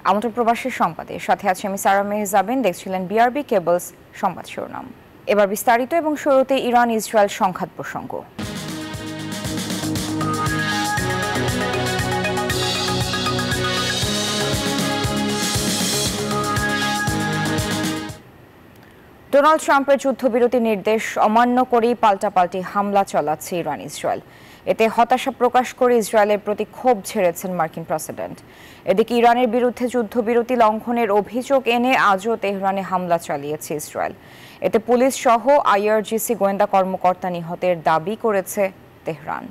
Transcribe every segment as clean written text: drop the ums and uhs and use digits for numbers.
আমন্ত্রণ প্রবাসের সংবাদে সাথে আছে আমি সারা মেহজাবিন। দেখছিলেন বিআরবি কেবলস সংবাদ শিরোনাম। এবার বিস্তারিত এবং শুরুতে ইরান ইসরায়েল সংঘাত প্রসঙ্গ। ডোনাল্ড ট্রাম্পের যুদ্ধবিরতি নির্দেশ অমান্য করেই পাল্টাপাল্টি হামলা চালাচ্ছে ইরান ইসরায়েল। এতে হতাশা প্রকাশ করে ইসরায়েলের প্রতি ক্ষোভ ঝেড়েছেন মার্কিন প্রেসিডেন্ট। এদিকে ইরানের বিরুদ্ধে যুদ্ধবিরতি লঙ্ঘনের অভিযোগ এনে আজও তেহরানে হামলা চালিয়েছে ইসরায়েল। এতে পুলিশ সহ আইআরজিসি গোয়েন্দা কর্মকর্তা নিহতের দাবি করেছে তেহরান।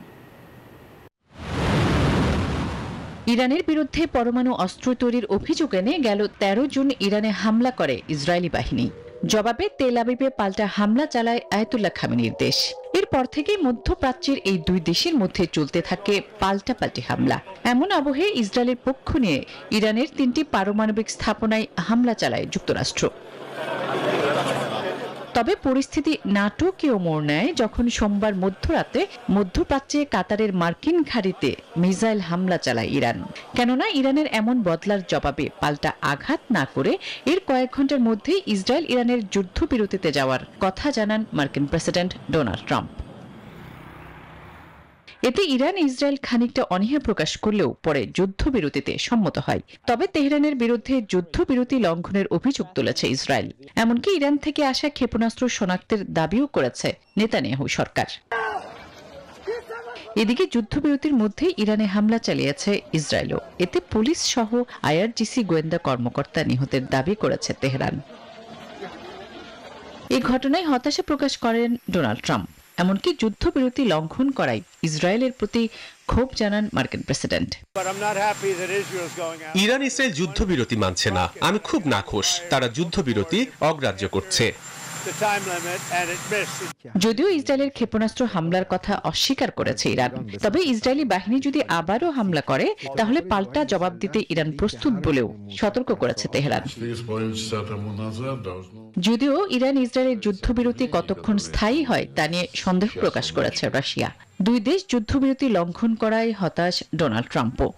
ইরানের বিরুদ্ধে পরমাণু অস্ত্র তৈরির অভিযোগ এনে গেল 13 জুন ইরানে হামলা করে ইসরায়েলি বাহিনী। জবাবে তেল আবিবে পাল্টা হামলা চালায় আয়াতুল্লাহ খামেনির দেশ। এরপর থেকে মধ্যপ্রাচ্যের এই দুই দেশের মধ্যে চলতে থাকে পাল্টাপাল্টি হামলা। এমন আবহে ইসরায়েলের পক্ষ নিয়ে ইরানের 3টি পারমাণবিক স্থাপনায় হামলা চালায় যুক্তরাষ্ট্র। তবে পরিস্থিতি নাটকীয় মোড় নেয় যখন সোমবার মধ্যরাতে মধ্যপ্রাচ্যে কাতারের মার্কিন ঘাঁটিতে মিসাইল হামলা চালায় ইরান। কেননা ইরানের এমন বদলার জবাবে পাল্টা আঘাত না করে এর কয়েক ঘন্টার মধ্যেই ইসরায়েল ইরানের যুদ্ধবিরতিতে যাওয়ার কথা জানান মার্কিন প্রেসিডেন্ট ডোনাল্ড ট্রাম্প। এতে ইরান ইসরায়েল খানিকটা অনীহা প্রকাশ করলেও পরে যুদ্ধবিরতিতে সম্মত হয়। তবে তেহরানের বিরুদ্ধে যুদ্ধবিরতি লঙ্ঘনের অভিযোগ তুলেছে ইসরায়েল। এমনকি ইরান থেকে আসা ক্ষেপণাস্ত্র শনাক্তের দাবিও করেছে নেতানিয়াহু সরকার। এদিকে যুদ্ধবিরতির মধ্যে ইরানে হামলা চালিয়েছে ইসরায়েলও। এতে পুলিশ সহ আইআরজিসি গোয়েন্দা কর্মকর্তা নিহতের দাবি করেছে তেহরান। এই ঘটনায় হতাশা প্রকাশ করেন ডোনাল্ড ট্রাম্প। এমনকি যুদ্ধবিরতি লঙ্ঘন করায় ইসরায়েলের প্রতি ক্ষোভ জানান মার্কিন প্রেসিডেন্ট। ইরান ইসরায়েল যুদ্ধবিরতি মানছে না, আমি খুব নাখুশ। তারা যুদ্ধবিরতি অগ্রাহ্য করছে। যদিও ইসরায়েলের ক্ষেপণাস্ত্র হামলার কথা অস্বীকার করেছে ইরান, তবে ইসরায়েলি বাহিনী যদি আবারও হামলা করে তাহলে পাল্টা জবাব দিতে ইরান প্রস্তুত বলেও সতর্ক করেছে তেহরান। যদিও ইরান ইসরায়েলের যুদ্ধবিরতি কতক্ষণ স্থায়ী হয় তা নিয়ে সন্দেহ প্রকাশ করেছে রাশিয়া। দুই দেশ যুদ্ধবিরতি লঙ্ঘন করায় হতাশ ডোনাল্ড ট্রাম্পও।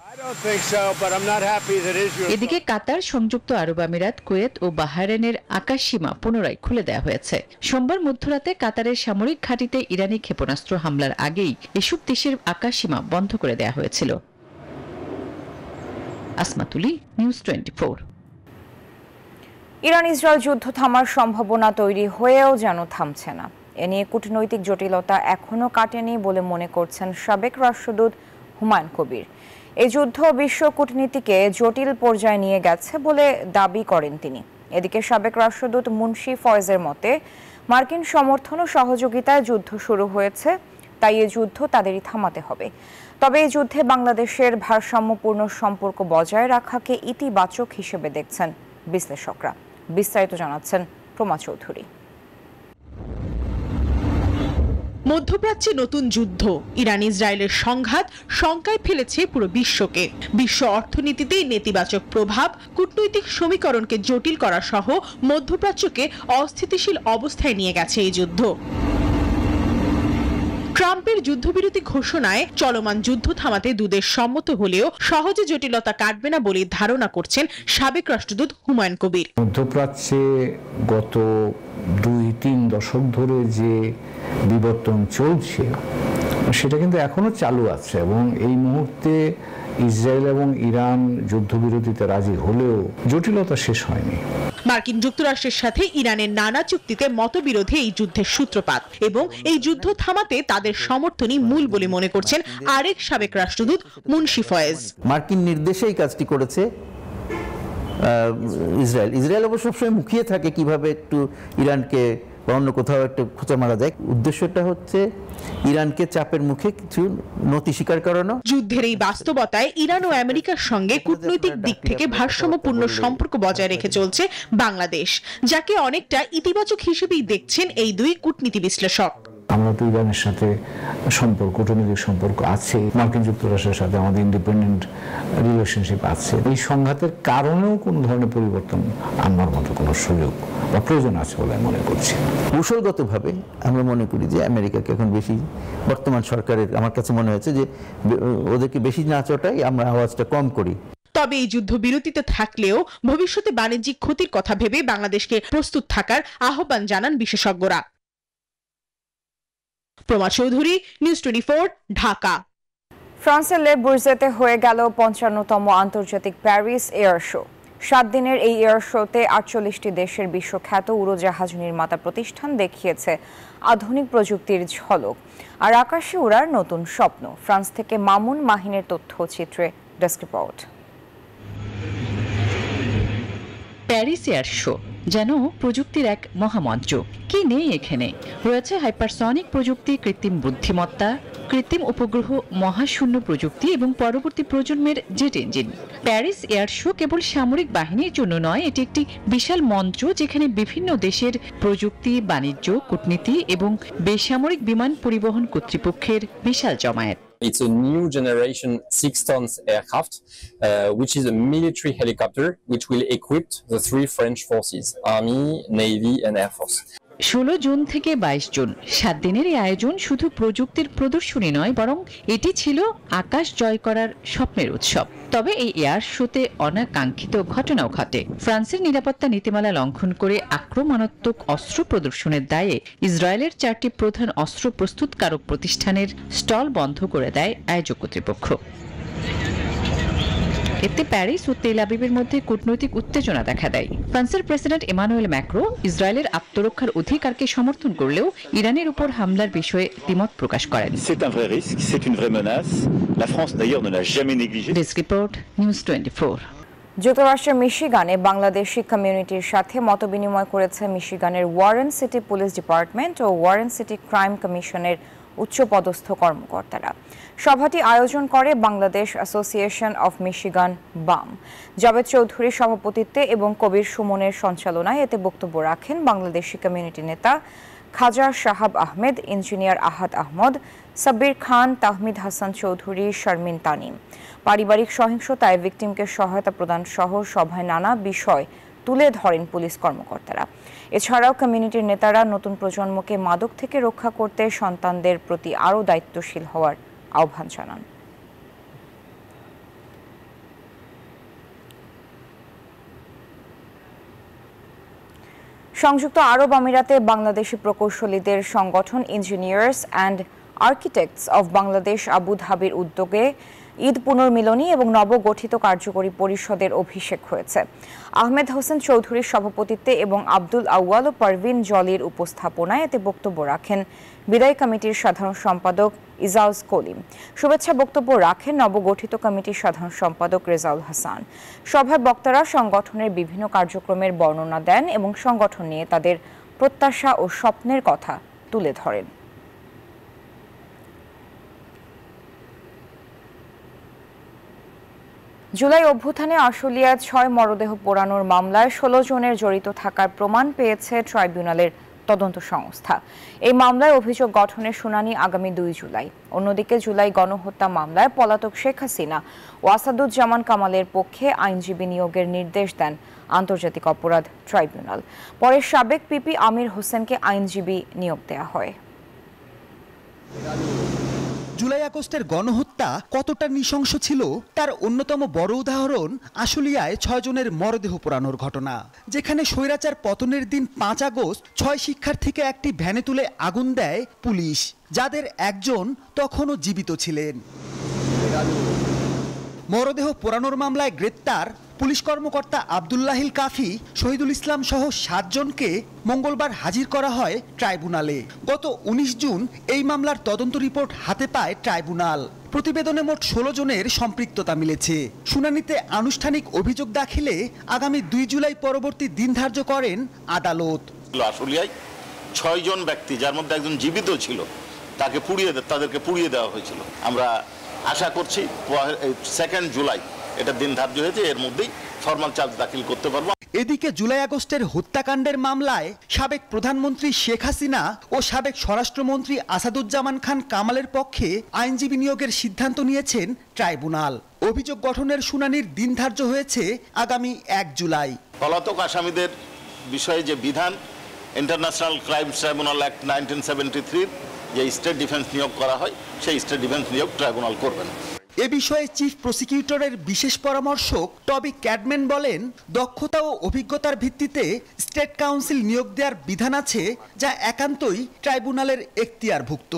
এদিকে কাতার, সংযুক্ত আরব আমিরাত, কুয়েত ও বাহরাইনের আকাশসীমা পুনরায় খুলে দেওয়া হয়েছে। সোমবার মধ্যরাতে কাতারের সামরিক ঘাঁটিতে ইরানি ক্ষেপণাস্ত্র হামলার আগেই এসব দেশের আকাশসীমা বন্ধ করে দেওয়া হয়েছিল। আসমাতুলি, নিউজ 24। ইরান ইসরায়েল যুদ্ধ থামার সম্ভাবনা তৈরি হয়েও যেন থামছে না। এ নিয়ে কূটনৈতিক জটিলতা এখনো কাটেনি বলে মনে করছেন সাবেক রাষ্ট্রদূত হুমায়ুন কবির। এই যুদ্ধ বিশ্ব কূটনীতিকে জটিল পর্যায়ে নিয়ে গেছে বলে দাবি করেন তিনি। এদিকে সাবেক রাষ্ট্রদূত মুন্সি ফয়েজের মতে মার্কিন সমর্থন ও সহযোগিতায় যুদ্ধ শুরু হয়েছে, তাই এই যুদ্ধ তাদেরই থামাতে হবে। তবে এই যুদ্ধে বাংলাদেশের ভারসাম্যপূর্ণ সম্পর্ক বজায় রাখাকে ইতিবাচক হিসেবে দেখছেন বিশ্লেষকরা। বিস্তারিত জানাচ্ছেন প্রমা চৌধুরী। মধ্যপ্রাচ্যে নতুন যুদ্ধ, ইরান ইসরায়েলের সংঘাত শঙ্কায় ফেলেছে পুরো বিশ্বকে। বিশ্ব অর্থনীতিতে নেতিবাচক প্রভাব, কূটনৈতিক সমীকরণকে জটিল করা সহ মধ্যপ্রাচ্যকে অস্থিতিশীল অবস্থায় নিয়ে গেছে এই যুদ্ধ। ট্রাম্পের যুদ্ধবিরতি ঘোষণায় চলমান যুদ্ধ থামাতে দুদেশ সম্মত হলেও সহজে জটিলতা কাটবে না বলে ধারণা করছেন সাবেক রাষ্ট্রদূত হুমায়ুন কবির। মধ্যপ্রাচ্যে গত 2-3 দশক ধরে যে বিবর্তন চলছে সেটা কিন্তু এখনো চালু আছে এবং এই মুহূর্তে ইসরায়েল এবং ইরান যুদ্ধবিরতিতে রাজি হলেও জটিলতা শেষ হয়নি। মার্কিন যুক্তরাষ্ট্রের সাথে ইরানের নানা চুক্তিতে মতবিরোধে এই যুদ্ধের সূত্রপাত এবং এই যুদ্ধ থামাতে তাদের সমর্থনই মূল বলে মনে করছেন আরেক সাবেক রাষ্ট্রদূত মুন্সি ফয়েজ। মার্কিন নির্দেশে এই কাজটি করেছে ইসরায়েল অবশ্য সবসময় মুখিয়ে থাকে কিভাবে একটু ইরানকে বা অন্য কোথাও একটু খোঁচা মারা যায়। উদ্দেশ্যটা হচ্ছে ইরানকে চাপের মুখে কিছু নতি স্বীকার করানো। যুদ্ধের এই বাস্তবতায় ইরান ও আমেরিকার সঙ্গে কূটনৈতিক দিক থেকে ভারসাম্যপূর্ণ সম্পর্ক বজায় রেখে চলছে বাংলাদেশ, যাকে অনেকটা ইতিবাচক হিসেবেই দেখছেন এই দুই কূটনীতি বিশ্লেষক। আমরা তো ইরানের সাথে কূটনৈতিক সম্পর্ক আছে, মার্কিন যুক্তরাষ্ট্রের সাথে আমাদের ইন্ডিপেন্ডেন্ট রিলেশনশিপ আছে। এই সংঘাতের কারণেও কোনো ধরনের পরিবর্তন আনবার মতো কোনো সুযোগ বা প্রয়োজন আছে বলে মনে করছি। কৌশলগতভাবে আমরা মনে করি যে আমেরিকাকে এখন বেশি, বর্তমান সরকারের আমার কাছে মনে হয়েছে যে ওদেরকে বেশি না চটাই আমরা আওয়াজটা কম করি। তবে এই যুদ্ধবিরতিতে থাকলেও ভবিষ্যতে বাণিজ্যিক ক্ষতির কথা ভেবে বাংলাদেশকে প্রস্তুত থাকার আহ্বান জানান বিশেষজ্ঞরা। প্রমা চৌধুরী, নিউজ 24, ঢাকা। ফ্রান্সের লে বুর্জেতে হয়ে গেল 55তম আন্তর্জাতিক প্যারিস এয়ার শো। 7 দিনের এই এয়ার শোতে 48টি দেশের বিশ্বখ্যাত উড়োজাহাজ নির্মাতা প্রতিষ্ঠান দেখিয়েছে আধুনিক প্রযুক্তির ঝলক আর আকাশে উড়ার নতুন স্বপ্ন। ফ্রান্স থেকে মামুন মাহিনের তথ্যচিত্রে desk report. Paris air show যেন প্রযুক্তির এক মহামঞ্চ। কি নেই এখানে? রয়েছে হাইপারসনিক প্রযুক্তি, কৃত্রিম বুদ্ধিমত্তা, কৃত্রিম উপগ্রহ, মহাশূন্য প্রযুক্তি এবং পরবর্তী প্রজন্মের jet engine. Paris air show কেবল সামরিক বাহিনীর জন্য নয়, এটি একটি বিশাল মঞ্চ যেখানে বিভিন্ন দেশের প্রযুক্তি, বাণিজ্য, কূটনীতি এবং বেসামরিক বিমান পরিবহন কর্তৃপক্ষের বিশাল জমায়েত। It's a new generation 6-ton aircraft, which is a military helicopter, which will equip the 3 French forces, Army, Navy and Air Force. 16 June থেকে 22 জুন 7 দিনের এই আয়োজন শুধু প্রযুক্তির প্রদর্শনী নয়, বরং এটি ছিল আকাশ জয় করার স্বপ্নের উৎসব। তবে এই এয়ার শোতে অনাকাঙ্ক্ষিত ঘটনাও ঘটে। ফ্রান্সের নিরাপত্তা নীতিমালা লঙ্ঘন করে আক্রমণাত্মক অস্ত্র প্রদর্শনের দায়ে ইসরায়েলের 4টি প্রধান অস্ত্র প্রস্তুতকারক প্রতিষ্ঠানের স্টল বন্ধ করে দেয় আয়োজক কর্তৃপক্ষ। এতে প্যারিস ও তেল আবিবের মধ্যে কূটনৈতিক উত্তেজনা দেখা দেয়। ফ্রান্সের প্রেসিডেন্ট ইমানুয়েল ম্যাক্রো ইসরায়েলের আত্মরক্ষার অধিকারকে সমর্থন করলেও ইরানের উপর হামলার বিষয়ে দ্বিমত প্রকাশ করেন। Desk report, news 24। যুক্তরাষ্ট্রের মিশিগানে বাংলাদেশি কমিউনিটির সাথে মতবিনিময় করেছে মিশিগানের ওয়ারেন সিটি পুলিশ ডিপার্টমেন্ট ও ওয়ারেন সিটি ক্রাইম কমিশনের উচ্চপদস্থ কর্মকর্তারা। সভাটি আয়োজন করে বাংলাদেশ অ্যাসোসিয়েশন অফ মিশিগান বাম। জাবেদ চৌধুরীর সভাপতিত্বে এবং কবির সুমনের সঞ্চালনায় এতে বক্তব্য রাখেন বাংলাদেশি কমিউনিটি নেতা খাজা শাহাব আহমেদ, ইঞ্জিনিয়ার আহাদ আহমদ, সাব্বির খান, তাহমিদ হাসান চৌধুরী, শারমিন তানিম। পারিবারিক সহিংসতায় ভিকটিমকে সহায়তা প্রদান সহ সভায় নানা বিষয় তুলে ধরেন পুলিশ কর্মকর্তারা। এছাড়াও কমিউনিটির নেতারা নতুন প্রজন্মকে মাদক থেকে রক্ষা করতে সন্তানদের প্রতি আরও দায়িত্বশীল হওয়ার আহ্বান জানান। সংযুক্ত আরব আমিরাতে বাংলাদেশি প্রকৌশলীদের সংগঠন engineers and architects of Bangladesh Abu ধাবির উদ্যোগে ঈদ পুনর্মিলনী এবং নবগঠিত কার্যকরী পরিষদের অভিষেক হয়েছে। আহমেদ হোসেন চৌধুরীর সভাপতিত্বে এবং আব্দুল আউয়াল ও পারভিন জলির উপস্থাপনায় এতে বক্তব্য রাখেন বিদায়ী কমিটির সাধারণ সম্পাদক ইজাউজ কলিম। শুভেচ্ছা বক্তব্য রাখেন নবগঠিত কমিটির সাধারণ সম্পাদক রেজাউল হাসান। সভায় বক্তারা সংগঠনের বিভিন্ন কার্যক্রমের বর্ণনা দেন এবং সংগঠন নিয়ে তাদের প্রত্যাশা ও স্বপ্নের কথা তুলে ধরেন। জুলাই অভ্যুত্থানে আশুলিয়ায় 6 মরদেহ পোড়ানোর মামলায় 16 জনের জড়িত থাকার প্রমাণ পেয়েছে ট্রাইব্যুনালের তদন্ত সংস্থা। এই মামলায় অভিযোগ গঠনের শুনানি আগামী 2 জুলাই। অন্যদিকে জুলাই গণহত্যা মামলায় পলাতক শেখ হাসিনা ও আসাদুজ্জামান কামালের পক্ষে আইনজীবী নিয়োগের নির্দেশ দেন আন্তর্জাতিক অপরাধ ট্রাইব্যুনাল। পরে সাবেক পিপি আমির হোসেনকে আইনজীবী নিয়োগ দেওয়া হয়। জুলাই আগস্টের গণহত্যা কতটা নৃশংস ছিল তার অন্যতম বড় উদাহরণ আশুলিয়ায় 6 জনের মরদেহ পোড়ানোর ঘটনা, যেখানে স্বৈরাচার পতনের দিন 5 আগস্ট 6 শিক্ষার্থীকে একটি ভ্যানে তুলে আগুন দেয় পুলিশ, যাদের একজন তখনও জীবিত ছিলেন। মরদেহ পোড়ানোর মামলায় গ্রেপ্তার পুলিশ কর্মকর্তা আব্দুল্লাহিল কাফি, শহীদুল ইসলাম সহ 7 জনকে মঙ্গলবার হাজির করা হয় ট্রাইব্যুনালে। গত 19 জুন এই মামলার তদন্ত রিপোর্ট হাতে পায় ট্রাইব্যুনাল। প্রতিবেদনে মোট 16 জনের সম্পৃক্ততা মিলেছে। শুনানিতে আনুষ্ঠানিক অভিযোগ দাখিলে আগামী 2 জুলাই পরবর্তী দিন ধার্য করেন আদালত। আশুলিয়ায় 6 জন ব্যক্তি, যার মধ্যে একজন জীবিত ছিল, তাদেরকে পুড়িয়ে দেওয়া হয়েছিল। আমরা আশা করছি 2 জুলাই এটা দিন ধার্য হয়েছে, এর মধ্যেই ফরমাল চার্জ দাখিল করতে পারবো। এদিকে জুলাই আগস্টের হত্যাকাণ্ডের মামলায় সাবেক প্রধানমন্ত্রী শেখ হাসিনা ও সাবেক স্বরাষ্ট্রমন্ত্রী আসাদুজ্জামান খান কামালের পক্ষে আইনজীবী নিয়োগের সিদ্ধান্ত নিয়েছেন ট্রাইব্যুনাল। অভিযোগ গঠনের শুনানির দিন ধার্য হয়েছে আগামী 1 জুলাই। পলাতক আসামিদের বিষয়ে যে বিধান, ইন্টারন্যাশনাল ক্রাইমস ট্রাইব্যুনাল অ্যাক্ট 1973 যে স্টেট ডিফেন্স নিয়োগ করা হয়, সেই স্টেট ডিফেন্স নিয়োগ ট্রাইব্যুনাল করবেন। এ বিষয়ে চিফ প্রসিকিউটরের বিশেষ পরামর্শক টবি ক্যাডম্যান বলেন, দক্ষতা ও অভিজ্ঞতার ভিত্তিতে স্টেট কাউন্সিল নিয়োগ দেওয়ার বিধান আছে, যা একান্তই ট্রাইব্যুনালের এখতিয়ারভুক্ত।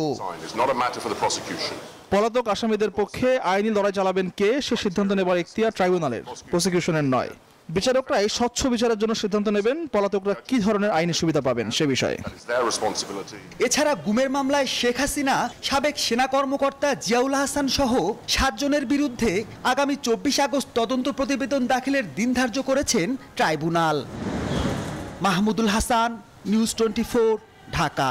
পলাতক আসামিদের পক্ষে আইনি লড়াই চালাবেন কে, সে সিদ্ধান্ত নেবার এখতিয়ার ট্রাইব্যুনালের, প্রসিকিউশনের নয়। বিচারকরাই স্বচ্ছ বিচারের জন্য সিদ্ধান্ত নেবেন পলাতকরা কি ধরনের আইনি সুবিধা পাবেন সে বিষয়ে। এছাড়া গুমের মামলায় শেখ হাসিনা, সাবেক সেনা কর্মকর্তা জিয়াউল হাসান সহ 7 জনের বিরুদ্ধে আগামী 24 আগস্ট তদন্ত প্রতিবেদন দাখিলের দিন ধার্য করেছেন tribunal. Mahmudul Hasan, news 24, Dhaka.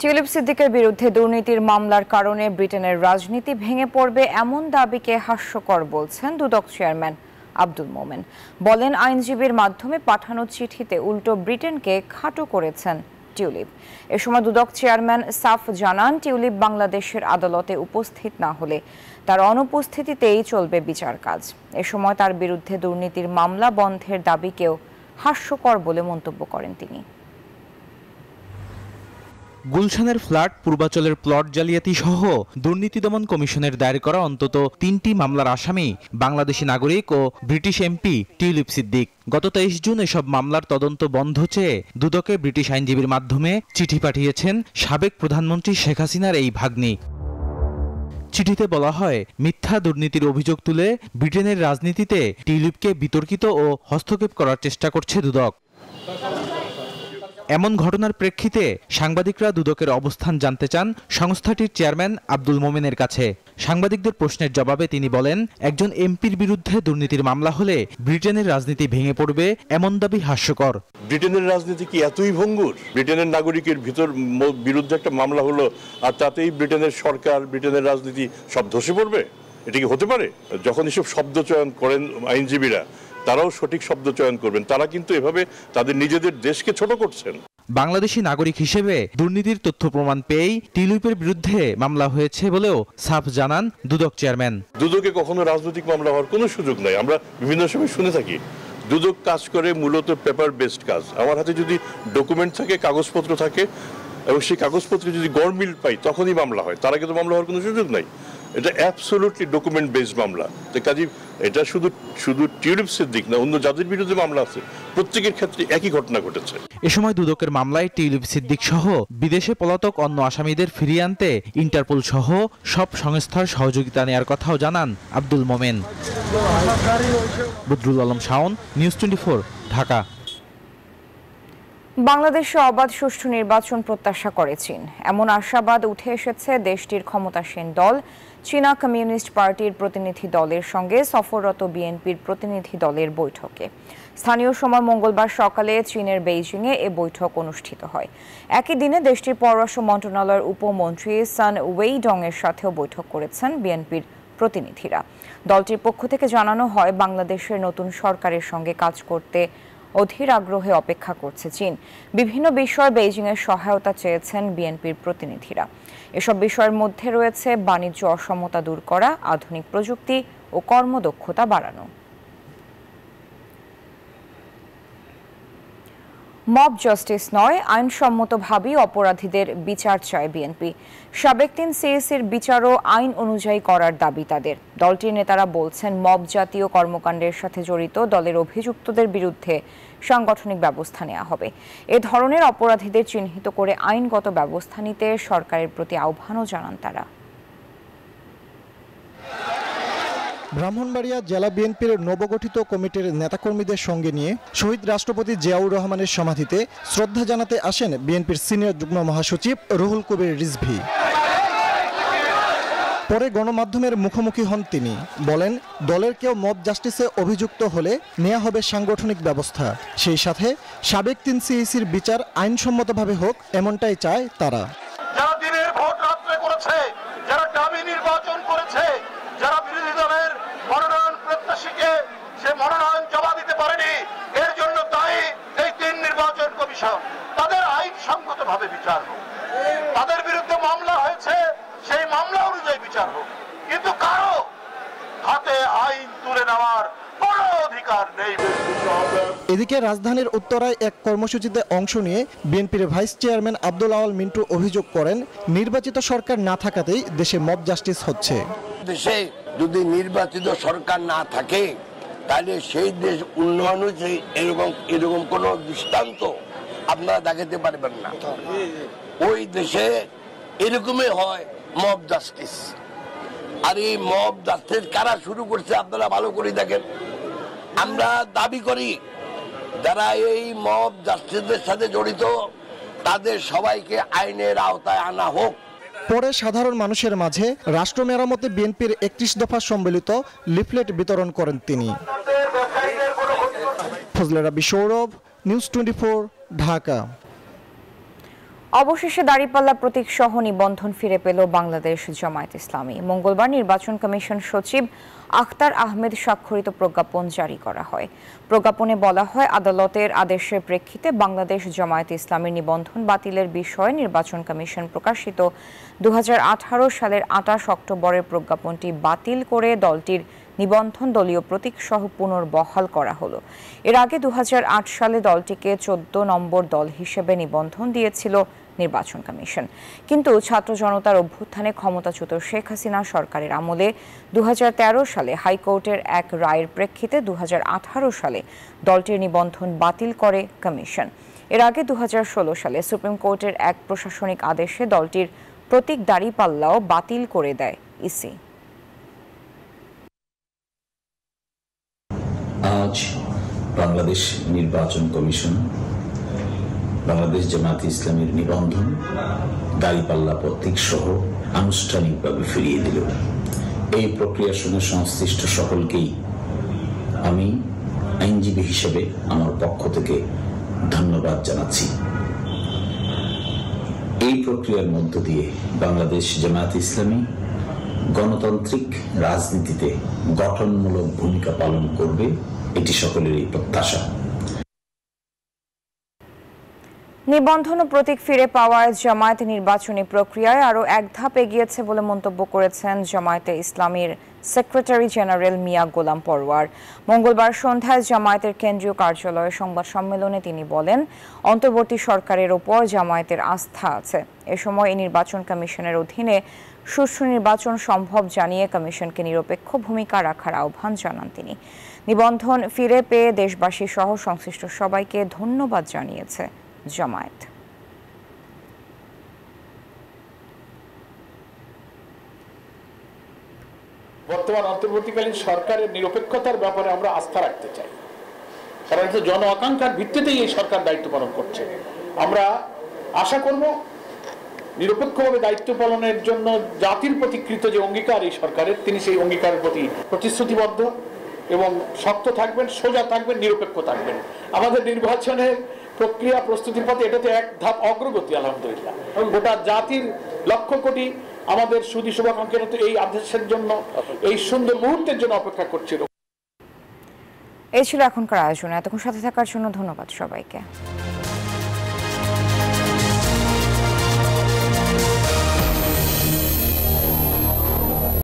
Tulip সিদ্দিকের বিরুদ্ধে দুর্নীতির মামলার কারণে ব্রিটেনের রাজনীতি ভেঙে পড়বে এমন দাবিকে হাস্যকর বলছেন দুদক চেয়ারম্যান আব্দুল মোমেন। বলেন, আইনজীবীর মাধ্যমে পাঠানো চিঠিতে উল্টো ব্রিটেনকে খাটো করেছেন টিউলিপ। এ সময় দুদক চেয়ারম্যান সাফ জানান, টিউলিপ বাংলাদেশের আদালতে উপস্থিত না হলে তার অনুপস্থিতিতেই চলবে বিচার কাজ। এ সময় তার বিরুদ্ধে দুর্নীতির মামলা বন্ধের দাবিকেও হাস্যকর বলে মন্তব্য করেন তিনি। গুলশানের ফ্ল্যাট, পূর্বাচলের প্লট জালিয়াতি সহ দুর্নীতি দমন কমিশনের দায়ের করা অন্তত 3টি মামলার আসামি বাংলাদেশি নাগরিক ও ব্রিটিশ এমপি টিউলিপ সিদ্দিক। গত 23 জুন এসব মামলার তদন্ত বন্ধ চেয়ে দুদকে ব্রিটিশ আইনজীবীর মাধ্যমে চিঠি পাঠিয়েছেন সাবেক প্রধানমন্ত্রী শেখ হাসিনার এই ভাগ্নি। চিঠিতে বলা হয়, মিথ্যা দুর্নীতির অভিযোগ তুলে ব্রিটেনের রাজনীতিতে টিউলিপকে বিতর্কিত ও হস্তক্ষেপ করার চেষ্টা করছে দুদক। এমন ঘটনার প্রেক্ষিতে সাংবাদিকরা দুদকের অবস্থান জানতে চান সংস্থাটির চেয়ারম্যান আব্দুল মোমেনের কাছে। সাংবাদিকদের প্রশ্নের জবাবে তিনি বলেন, একজন এমপির বিরুদ্ধে দুর্নীতির মামলা হলে ব্রিটেনের রাজনীতি ভেঙে পড়বে এমন দাবি হাস্যকর। ব্রিটেনের রাজনীতি কি এতই ভঙ্গুর? ব্রিটেনের নাগরিকের বিরুদ্ধে একটা মামলা হলো আর তাতেই ব্রিটেনের সরকার, ব্রিটেনের রাজনীতি সব ধসে পড়বে? এটা কি হতে পারে? যখন এসব শব্দ চয়ন করেন আইনজীবীরা, তারাও সঠিক শব্দ চয়ন করবেন। তারা কিন্তু এভাবে তাদের নিজেদের দেশকে ছোট করছেন। বাংলাদেশি নাগরিক হিসেবে দুর্নীতির তথ্য প্রমাণ পেয়েই টিউলিপের বিরুদ্ধে মামলা হয়েছে বলেও সাফ জানান দুদক চেয়ারম্যান। দুদকে কখনো রাজনৈতিক মামলা হওয়ার কোনো সুযোগ নাই। আমরা বিভিন্ন সময় শুনে থাকি দুদক কাজ করে মূলত পেপার বেসড কাজ। আমার হাতে যদি ডকুমেন্ট থাকে, কাগজপত্র থাকে এবং সেই কাগজপত্রে যদি গড়মিল পাই তখনই মামলা হয়, তার আগে তো মামলা হওয়ার কোনো সুযোগ নাই। এটা অ্যাবসলিউটলি ডকুমেন্ট বেসড মামলা। কাজে এটা শুধু টিউলিপ সিদ্দিক না, অন্য যাদের বিরুদ্ধে মামলা আছে প্রত্যেকের ক্ষেত্রে একই ঘটনা ঘটেছে। এ সময় দুদকের মামলায় টিউলিপ সিদ্দিক সহ বিদেশে পলাতক অন্য আসামিদের ফিরিয়ে আনতে ইন্টারপোল সহ সব সংস্থার সহযোগিতা নেওয়ার কথাও জানান আব্দুল মোমেন। বদরুল আলম শাওন, নিউজ 24, ঢাকা। বাংলাদেশে অবাধ সুষ্ঠু নির্বাচন প্রত্যাশা করে চীন, এমন আশাবাদ উঠে এসেছে দেশটির ক্ষমতাসীন দল চীনা কমিউনিস্ট পার্টির প্রতিনিধি দলের সঙ্গে সফররত বিএনপির প্রতিনিধি দলের বৈঠকে। স্থানীয় সময় মঙ্গলবার সকালে চীনের বেইজিংয়ে এ বৈঠক অনুষ্ঠিত হয়। একই দিনে দেশটির পররাষ্ট্র মন্ত্রণালয়ের উপমন্ত্রী সান ওয়েইডং এর সাথেও বৈঠক করেছেন বিএনপির প্রতিনিধিরা। দলটির পক্ষ থেকে জানানো হয়, বাংলাদেশের নতুন সরকারের সঙ্গে কাজ করতে অধীর আগ্রহে অপেক্ষা করছে চীন। বিভিন্ন বিষয়ে বেইজিংয়ের সহায়তা চেয়েছেন বিএনপির প্রতিনিধিরা। এসব বিষয়ের মধ্যে রয়েছে বাণিজ্য অসমতা দূর করা, আধুনিক প্রযুক্তি ও কর্মদক্ষতা বাড়ানো। মব জাস্টিস নয়, আইনসম্মতভাবেই অপরাধীদের বিচার চায় বিএনপি। সাবেক 3 সিএসির বিচারও আইন অনুযায়ী করার দাবি তাদের। দলটির নেতারা বলছেন, মব জাতীয় কর্মকাণ্ডের সাথে জড়িত দলের অভিযুক্তদের বিরুদ্ধে সাংগঠনিক ব্যবস্থা নেওয়া হবে। এ ধরনের অপরাধীদের চিহ্নিত করে আইনগত ব্যবস্থা নিতে সরকারের প্রতি আহ্বানও জানান তারা। ব্রাহ্মণবাড়িয়া জেলা বিএনপির নবগঠিত কমিটির নেতাকর্মীদের সঙ্গে নিয়ে শহীদ রাষ্ট্রপতি জিয়াউর রহমানের সমাধিতে শ্রদ্ধা জানাতে আসেন বিএনপির সিনিয়র যুগ্ম মহাসচিব রুহুল কবির রিজভী। পরে গণমাধ্যমের মুখোমুখি হন তিনি। বলেন, দলের কেউ মব জাস্টিসে অভিযুক্ত হলে নেওয়া হবে সাংগঠনিক ব্যবস্থা। সেই সাথে সাবেক 3 সিএসির বিচার আইনসম্মতভাবে হোক, এমনটাই চায় তারা। যারা দিনের ভোট রাত্রে করেছে, যারা দাবি নির্বাচন করেছে, যারা বিরোধী দলের মনোনয়ন প্রত্যাশীকে সে মনোনয়ন জমা দিতে পারেনি, এর জন্য দায়ী এই 3 নির্বাচন কমিশন। তাদের আইনসঙ্গতভাবে বিচার হোক। তাদের বিরুদ্ধে মামলা হয়েছে, সেই মামলা অনুযায়ী বিচার হোক। কিন্তু কারো হাতে আইন তুলে নেওয়ার কোনো অধিকার নেই। এদিকে রাজধানীর উত্তরায় এক কর্মসূচিতে অংশ নিয়ে বিএনপির ভাইস চেয়ারম্যান আব্দুল আওয়াল মিন্টু অভিযোগ করেন, নির্বাচিত সরকার না থাকাতেই দেশে মব জাস্টিস হচ্ছে। দেশে যদি নির্বাচিত সরকার না থাকে তাহলে সেই দেশ উন্নয়ন হয়েছে এরকম কোন দৃষ্টান্ত আপনারা দেখাতে পারবেন না। ওই দেশে এরকমই হয় মব জাস্টিস। আর এই মব জাস্টিস কারা শুরু করছে আপনারা ভালো করে দেখেন। আমরা দাবি করি যারা এই মব জাস্টিসের সাথে জড়িত তাদের সবাইকে আইনের আওতায় আনা হোক। পরে সাধারণ মানুষের মাঝে রাষ্ট্র মেরামতে বিএনপির 31 দফা সম্বলিত লিফলেট বিতরণ করেন তিনি। ফজলে রাব্বি সৌরভ, নিউজ 24, ঢাকা। অবশেষে দাঁড়িপাল্লা প্রতীক সহ নিবন্ধন ফিরে পেল বাংলাদেশ জামায়াত ইসলামী। মঙ্গলবার নির্বাচন কমিশন সচিব আখতার আহমেদ স্বাক্ষরিত প্রজ্ঞাপন জারি করা হয়। প্রজ্ঞাপনে বলা হয়, আদালতের আদেশের প্রেক্ষিতে বাংলাদেশ জামায়াত ইসলামীর নিবন্ধন বাতিলের বিষয়ে নির্বাচন কমিশন প্রকাশিত 2018 সালের 28 অক্টোবরের প্রজ্ঞাপনটি বাতিল করে দলটির নিবন্ধন দলীয় প্রতীক সহ পুনর্বহাল করা হলো। এর আগে 2008 সালে দলটিকে 14 নম্বর দল হিসেবে নিবন্ধন দিয়েছিল নির্বাচন কমিশন। কিন্তু ছাত্র জনতার অভ্যুত্থানে ক্ষমতাচ্যুত শেখ হাসিনা সরকারের আমলে 2013 সালে হাইকোর্টের এক রায়ের প্রেক্ষিতে 2018 সালে দলটির নিবন্ধন বাতিল করে কমিশন। এর আগে 2016 সালে সুপ্রিম কোর্টের এক প্রশাসনিক আদেশে দলটির প্রতীক দাঁড়িপাল্লাও বাতিল করে দেয় ইসি। আজ বাংলাদেশ নির্বাচন কমিশন বাংলাদেশ জামায়াত ইসলামীর নিবন্ধন দাঁড়িপাল্লা প্রতীক সহ আনুষ্ঠানিকভাবে ফিরিয়ে দিল। এই প্রক্রিয়ার সঙ্গে সংশ্লিষ্ট সকলকেই আমি আইনজীবী হিসেবে আমার পক্ষ থেকে ধন্যবাদ জানাচ্ছি। এই প্রক্রিয়ার মধ্য দিয়ে বাংলাদেশ জামায়াত ইসলামী গণতান্ত্রিক রাজনীতিতে গঠনমূলক ভূমিকা পালন করবে, এটি সকলেরই প্রত্যাশা। নিবন্ধন ও প্রতীক ফিরে পাওয়ায় জামায়াত নির্বাচনী প্রক্রিয়ায় আরও এক ধাপ এগিয়েছে বলে মন্তব্য করেছেন জামায়াতে ইসলামীর সেক্রেটারি জেনারেল মিয়া গোলাম পরওয়ার। মঙ্গলবার সন্ধ্যায় জামায়াতের কেন্দ্রীয় কার্যালয়ে সংবাদ সম্মেলনে তিনি বলেন, অন্তর্বর্তী সরকারের ওপর জামায়াতের আস্থা আছে। এ সময় এই নির্বাচন কমিশনের অধীনে সুষ্ঠু নির্বাচন সম্ভব জানিয়ে কমিশনকে নিরপেক্ষ ভূমিকা রাখার আহ্বান জানান তিনি। নিবন্ধন ফিরে পেয়ে দেশবাসী সহ সংশ্লিষ্ট সবাইকে ধন্যবাদ জানিয়েছে জামায়াত। বর্তমান অন্তর্বর্তীকালীন সরকারের নিরপেক্ষতার ব্যাপারে আমরা আস্থা রাখতে চাই, কারণ এটা জন আকাঙ্ক্ষার ভিত্তিতেই এই সরকার দায়িত্ব পালন করছে। আমরা আশা করব নিরপেক্ষভাবে দায়িত্ব পালনের জন্য জাতির প্রতি কৃত যে অঙ্গীকার এই সরকারের, তিনি সেই অঙ্গীকারের প্রতি প্রতিশ্রুতিবদ্ধ এবং শক্ত থাকবেন, সোজা থাকবেন, নিরপেক্ষ থাকবেন। আমাদের নির্বাচনের প্রক্রিয়া প্রস্তুতির পথে এটাতে এক ধাপ অগ্রগতি আলহামদুলিল্লাহ। গোটা জাতির লক্ষ কোটি আমাদের সুধী শুভাকাঙ্ক্ষীরা তো এই আদেশের জন্য, এই সুন্দর মুহূর্তের জন্য অপেক্ষা করছিল। এই ছিল এখনকার আয়োজন। এতক্ষণ সাথে থাকার জন্য ধন্যবাদ সবাইকে।